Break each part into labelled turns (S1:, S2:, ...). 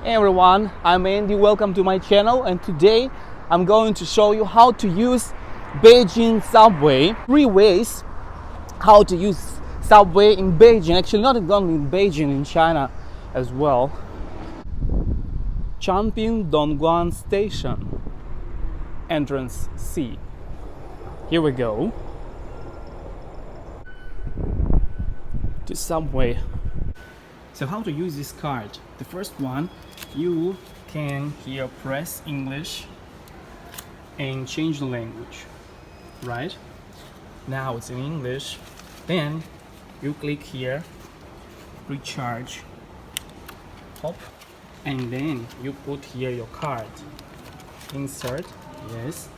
S1: Hey everyone, I'm Andy. Welcome to my channel, and today I'm going to show you how to use Beijing subway. 3 ways how to use subway in Beijing. Actually, not only in Beijing, in China as well. Changping Dongguan Station, entrance C. Here we go. To subway. So how to use this card? The first one, you can here press English and change the language, right? Now it's in English. Then you click here, recharge, hop, and then you put here your card, insert, yes.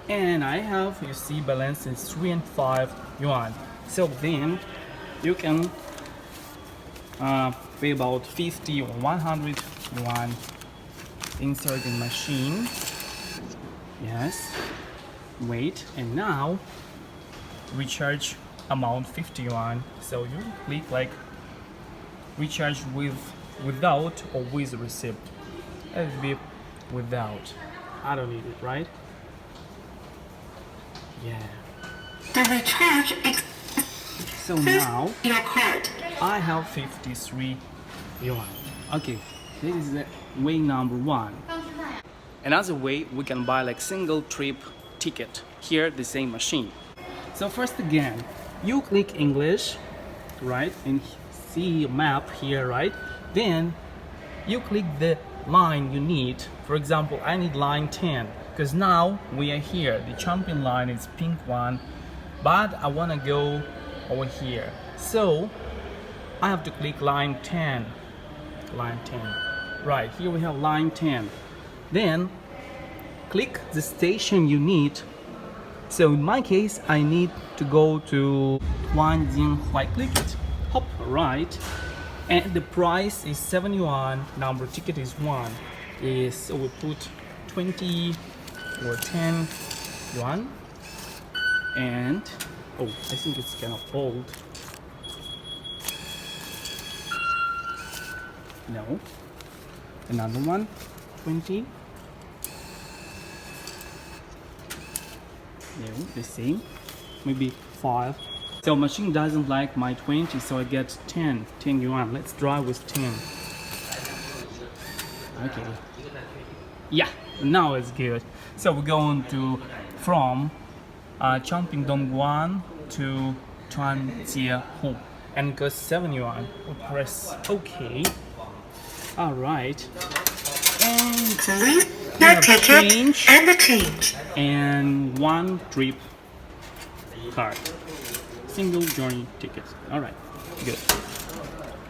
S1: And I have, you see, balance is 3 and 5 yuan. So then you can pay about 50 or 100 yuan, insert in machine, yes, wait, and now recharge amount 50 yuan. So you click like recharge without or with receipt. Let it be without. I don't need it, right? Yeah.
S2: The recharge
S1: so now
S2: your card.
S1: I have 53 yuan. Okay, this is the way number 1. Another way, we can buy like single trip ticket here, the same machine. So first again, you click English, right, and see map here, right? Then you click the line you need. For example, I need line 10 because now we are here. The Changping line is pink one, but I want to go over here. So I have to click line 10. Line 10. Right, here we have line 10. Then click the station you need. So in my case, I need to go to Tianjin. Click it, hop right, and the price is 7 yuan. Number ticket is 1. So we put 20 or 10 yuan. And oh, I think it's kind of old. No, another one, 20. No, the same, maybe 5. So machine doesn't like my 20, so I get 10 yuan. Let's try with 10. Okay. Yeah, now it's good. So we're going to from Changping Dongguan to Tuanjie, and it goes 7 yuan. We'll press OK. All right. And
S2: Please the ticket
S1: change
S2: and the change.
S1: and 1 trip card, single journey ticket. All right, good.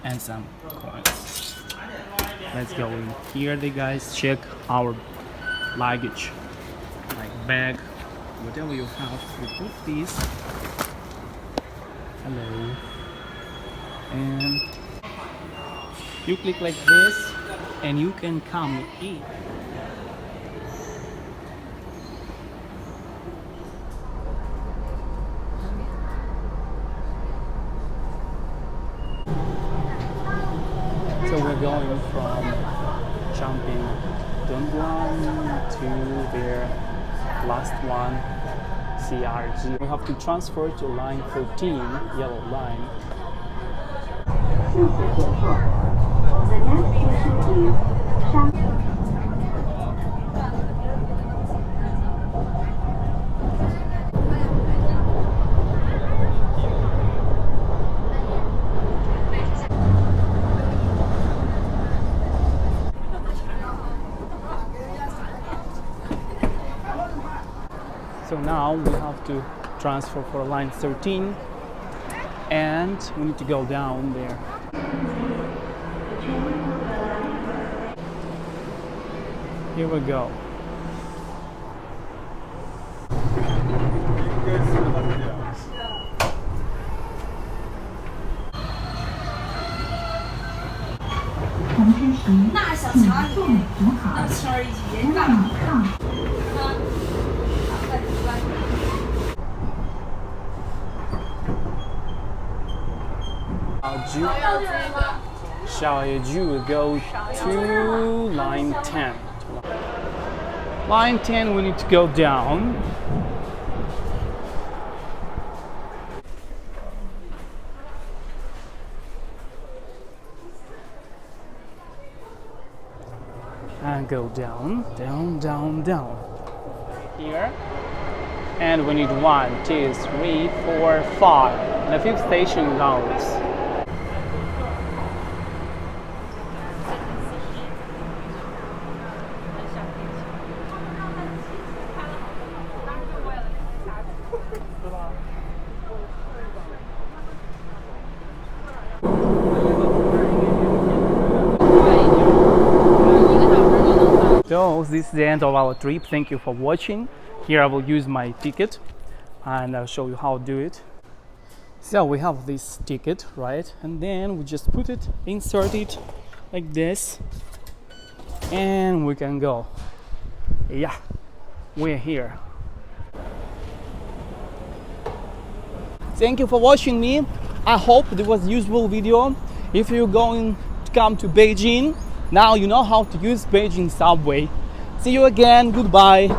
S1: And some coins. Let's go in here. The guys check our luggage, like bag, whatever you have. We put this. Hello. And you click like this, and you can come in. So we're going from Changping Dongguan to their last one, CRG. We have to transfer to line 13, yellow line. So now we have to transfer for line 13, and we need to go down there. Here we go. Xiaoju will go to line 10. Line 10, we need to go down. And go down, down, down, down. Here. And we need 1, 2, 3, 4, 5. And the fifth station is ours. So this is the end of our trip. Thank you for watching. Here I will use my ticket and I'll show you how to do it. So we have this ticket, right? And then we just put it, insert it like this, and we can go. Yeah, we're here. Thank you for watching me. I hope it was a useful video. If you're going to come to Beijing, now you know how to use Beijing subway. See you again. Goodbye.